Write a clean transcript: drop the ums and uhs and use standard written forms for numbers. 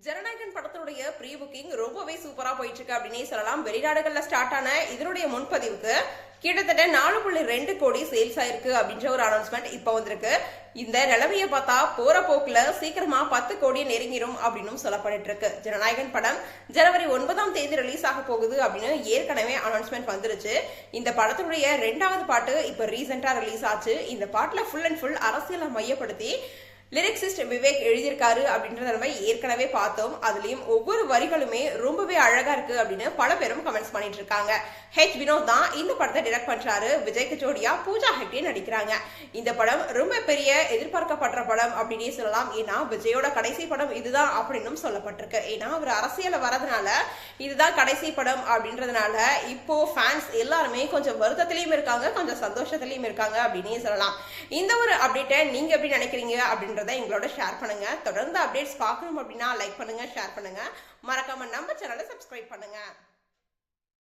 ஜனநாயகன் படத்தினுடைய pre booking ரொம்பவே சூப்பரா போயிட்டு இருக்கு அப்படின்னே சொல்லலாம். வெளிநாடுகள்ல ஸ்டார்ட் ஆன இதனுடைய முன்பதிவுக்கு கிட்டத்தட்ட 4.2 கோடி சேல்ஸ் ஆயிருக்கு அப்படின்ற ஒரு அனௌன்ஸ்மெண்ட் இப்ப வந்திருக்கு. இந்த நிலைமையை பார்த்தா போற போக்குல சீக்கிரமா 10 கோடி நெருங்கிரும் அப்படின்னு சொல்லப்பட்டு இருக்கு. ஜனநாயகன் படம் ஜனவரி 9ஆம் தேதி ரிலீஸ் ஆக போகுது அப்படின்னு ஏற்கனவே அனௌன்ஸ்மெண்ட் வந்துருச்சு. இந்த படத்தினுடைய 2வது பாட்டு இப்ப ரீசெண்டா ரிலீஸ் ஆச்சு. இந்த பாட்டுல ஃபுல் அண்ட் ஃபுல் அரசியலை மையப்படுத்தி லிரிக்ஸிஸ்ட் விவேக் எழுதியிருக்காரு அப்படின்றத நம்ம ஏற்கனவே பார்த்தோம். அதுலயும் ஒவ்வொரு வரிகளுமே ரொம்பவே அழகா இருக்கு அப்படின்னு பல பேரும் கமெண்ட்ஸ் பண்ணிட்டு இருக்காங்க. வினோத் தான் இந்த படத்தை டைரக்ட் பண்றாரு. விஜய்க்கு ஜோடியா பூஜா ஹெக்டே நடிக்கிறாங்க. இந்த படம் ரொம்ப பெரிய எதிர்பார்க்கப்படுற படம் அப்படின்னே சொல்லலாம். ஏன்னா விஜயோட கடைசி படம் இதுதான் அப்படின்னு சொல்லப்பட்டிருக்கு. ஏன்னா அவர் அரசியல வரதுனால இதுதான் கடைசி படம் அப்படின்றதுனால இப்போ ஃபேன்ஸ் எல்லாருமே கொஞ்சம் வருத்தத்திலயும் இருக்காங்க, கொஞ்சம் சந்தோஷத்திலயும் இருக்காங்க அப்படின்னே சொல்லலாம். இந்த ஒரு அப்டேட்டை நீங்க எப்படி நினைக்கிறீங்க அப்படின்னு எங்களோட ஷேர் பண்ணுங்க. தொடர்ந்து அப்டேட்ஸ் பார்க்கணும் அப்படின்னா லைக் பண்ணுங்க, ஷேர் பண்ணுங்க, மறக்காம நம்ம சேனலை சப்ஸ்கிரைப் பண்ணுங்க.